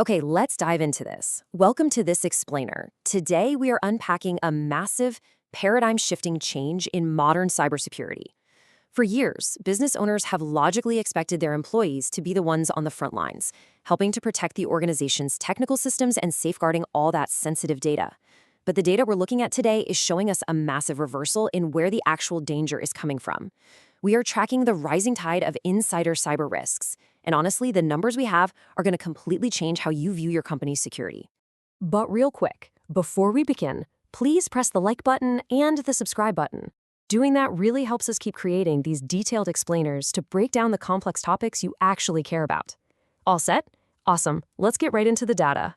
Okay, let's dive into this. Welcome to This Explainer. Today, we are unpacking a massive, paradigm shifting change in modern cybersecurity. For years, business owners have logically expected their employees to be the ones on the front lines, helping to protect the organization's technical systems and safeguarding all that sensitive data. But the data we're looking at today is showing us a massive reversal in where the actual danger is coming from. We are tracking the rising tide of insider cyber risks. And honestly, the numbers we have are going to completely change how you view your company's security. But real quick, before we begin, please press the like button and the subscribe button. Doing that really helps us keep creating these detailed explainers to break down the complex topics you actually care about. All set? Awesome. Let's get right into the data.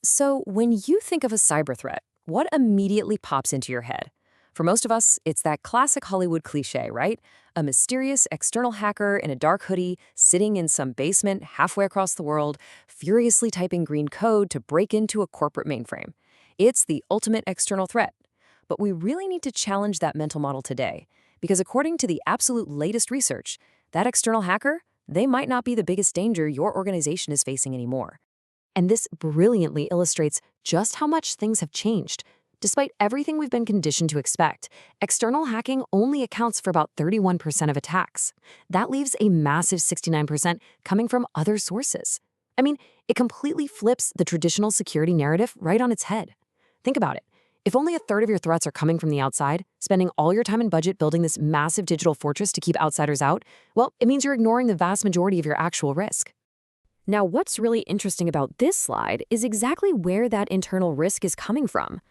So, when you think of a cyber threat, what immediately pops into your head? For most of us, it's that classic Hollywood cliche, right? A mysterious external hacker in a dark hoodie, sitting in some basement halfway across the world, furiously typing green code to break into a corporate mainframe. It's the ultimate external threat. But we really need to challenge that mental model today, because according to the absolute latest research, that external hacker, they might not be the biggest danger your organization is facing anymore. And this brilliantly illustrates just how much things have changed. Despite everything we've been conditioned to expect, external hacking only accounts for about 31% of attacks. That leaves a massive 69% coming from other sources. I mean, it completely flips the traditional security narrative right on its head. Think about it. If only a third of your threats are coming from the outside, spending all your time and budget building this massive digital fortress to keep outsiders out, well, it means you're ignoring the vast majority of your actual risk. Now, what's really interesting about this slide is exactly where that internal risk is coming from.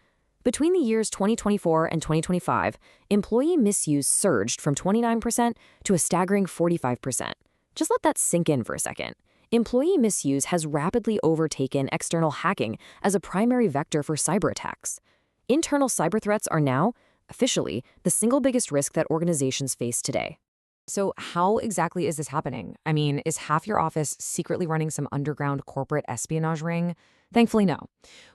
Between the years 2024 and 2025, employee misuse surged from 29% to a staggering 45%. Just let that sink in for a second. Employee misuse has rapidly overtaken external hacking as a primary vector for cyber attacks. Internal cyber threats are now, officially, the single biggest risk that organizations face today. So how exactly is this happening? I mean, is half your office secretly running some underground corporate espionage ring? Thankfully, no.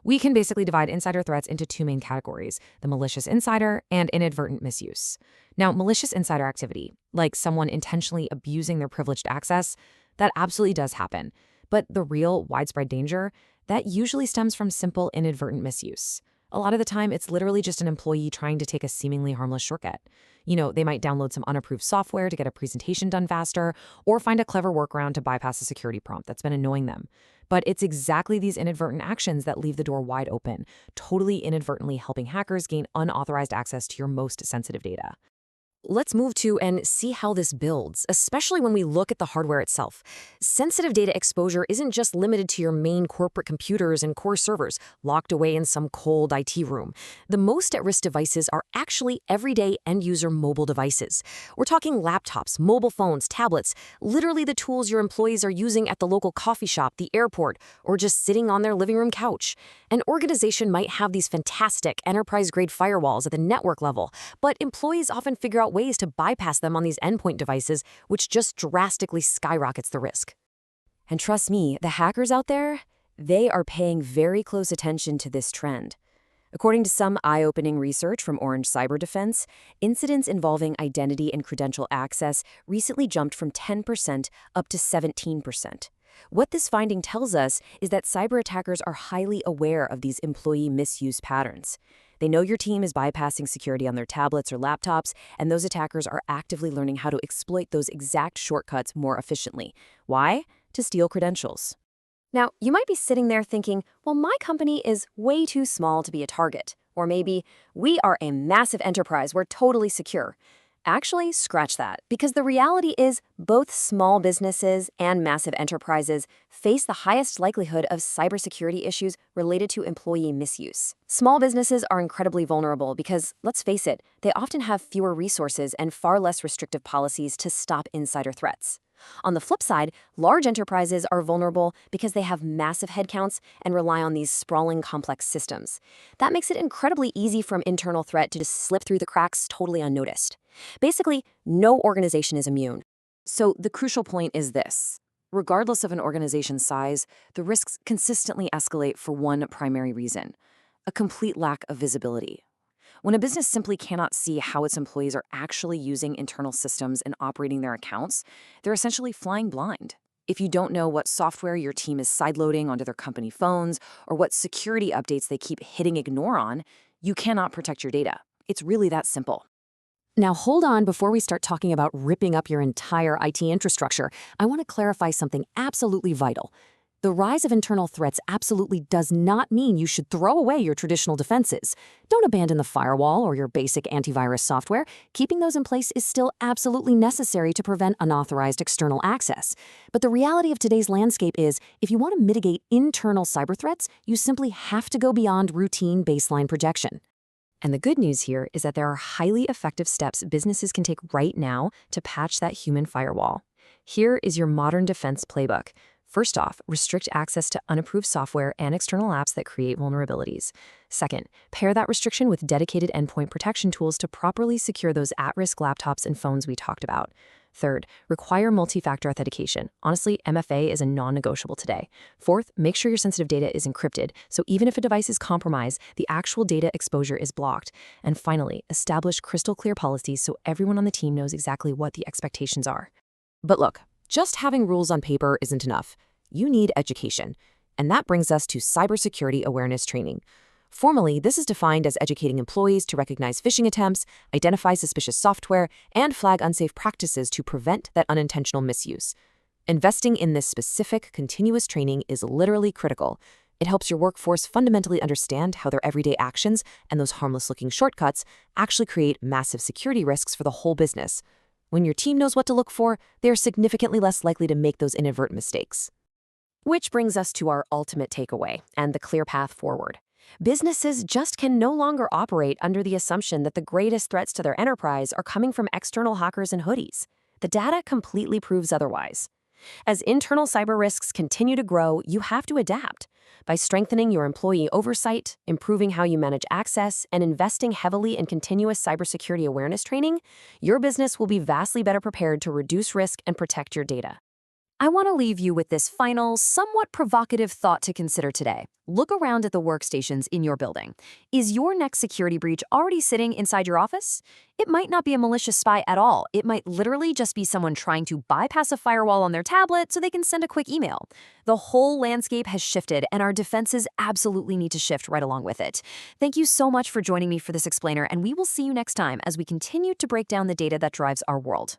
We can basically divide insider threats into two main categories, the malicious insider and inadvertent misuse. Now, malicious insider activity, like someone intentionally abusing their privileged access, that absolutely does happen. But the real widespread danger, that usually stems from simple inadvertent misuse. A lot of the time, it's literally just an employee trying to take a seemingly harmless shortcut. They might download some unapproved software to get a presentation done faster, or find a clever workaround to bypass a security prompt that's been annoying them. But it's exactly these inadvertent actions that leave the door wide open, totally inadvertently helping hackers gain unauthorized access to your most sensitive data. Let's move to and see how this builds, especially when we look at the hardware itself. Sensitive data exposure isn't just limited to your main corporate computers and core servers locked away in some cold IT room. The most at-risk devices are actually everyday end-user mobile devices. We're talking laptops, mobile phones, tablets, literally the tools your employees are using at the local coffee shop, the airport, or just sitting on their living room couch. An organization might have these fantastic enterprise-grade firewalls at the network level, but employees often figure out ways to bypass them on these endpoint devices, which just drastically skyrockets the risk. And trust me, the hackers out there, they are paying very close attention to this trend. According to some eye-opening research from Orange Cyber Defense, incidents involving identity and credential access recently jumped from 10% up to 17%. What this finding tells us is that cyber attackers are highly aware of these employee misuse patterns. They know your team is bypassing security on their tablets or laptops, and those attackers are actively learning how to exploit those exact shortcuts more efficiently. Why? To steal credentials. Now, you might be sitting there thinking, well, my company is way too small to be a target. Or maybe, we are a massive enterprise, we're totally secure. Actually, scratch that, because the reality is both small businesses and massive enterprises face the highest likelihood of cybersecurity issues related to employee misuse. Small businesses are incredibly vulnerable because, let's face it, they often have fewer resources and far less restrictive policies to stop insider threats. On the flip side, large enterprises are vulnerable because they have massive headcounts and rely on these sprawling, complex systems. That makes it incredibly easy for an internal threat to just slip through the cracks totally unnoticed. Basically, no organization is immune. So the crucial point is this. Regardless of an organization's size, the risks consistently escalate for one primary reason: a complete lack of visibility. When a business simply cannot see how its employees are actually using internal systems and operating their accounts, they're essentially flying blind. If you don't know what software your team is sideloading onto their company phones or what security updates they keep hitting ignore on, you cannot protect your data. It's really that simple. Now, hold on before we start talking about ripping up your entire IT infrastructure. I want to clarify something absolutely vital. The rise of internal threats absolutely does not mean you should throw away your traditional defenses. Don't abandon the firewall or your basic antivirus software. Keeping those in place is still absolutely necessary to prevent unauthorized external access. But the reality of today's landscape is, if you want to mitigate internal cyber threats, you simply have to go beyond routine baseline protection. And the good news here is that there are highly effective steps businesses can take right now to patch that human firewall. Here is your modern defense playbook. First off, restrict access to unapproved software and external apps that create vulnerabilities. Second, pair that restriction with dedicated endpoint protection tools to properly secure those at-risk laptops and phones we talked about. Third, require multi-factor authentication. Honestly, MFA is a non-negotiable today. Fourth, make sure your sensitive data is encrypted, so even if a device is compromised, the actual data exposure is blocked. And finally, establish crystal clear policies so everyone on the team knows exactly what the expectations are. But look, just having rules on paper isn't enough. You need education. And that brings us to cybersecurity awareness training. Formally, this is defined as educating employees to recognize phishing attempts, identify suspicious software, and flag unsafe practices to prevent that unintentional misuse. Investing in this specific, continuous training is literally critical. It helps your workforce fundamentally understand how their everyday actions and those harmless-looking shortcuts actually create massive security risks for the whole business. When your team knows what to look for, they are significantly less likely to make those inadvertent mistakes. Which brings us to our ultimate takeaway and the clear path forward. Businesses just can no longer operate under the assumption that the greatest threats to their enterprise are coming from external hackers and hoodies. The data completely proves otherwise. As internal cyber risks continue to grow, you have to adapt. By strengthening your employee oversight, improving how you manage access, and investing heavily in continuous cybersecurity awareness training, your business will be vastly better prepared to reduce risk and protect your data. I want to leave you with this final, somewhat provocative thought to consider today. Look around at the workstations in your building. Is your next security breach already sitting inside your office? It might not be a malicious spy at all. It might literally just be someone trying to bypass a firewall on their tablet so they can send a quick email. The whole landscape has shifted, and our defenses absolutely need to shift right along with it. Thank you so much for joining me for this explainer, and we will see you next time as we continue to break down the data that drives our world.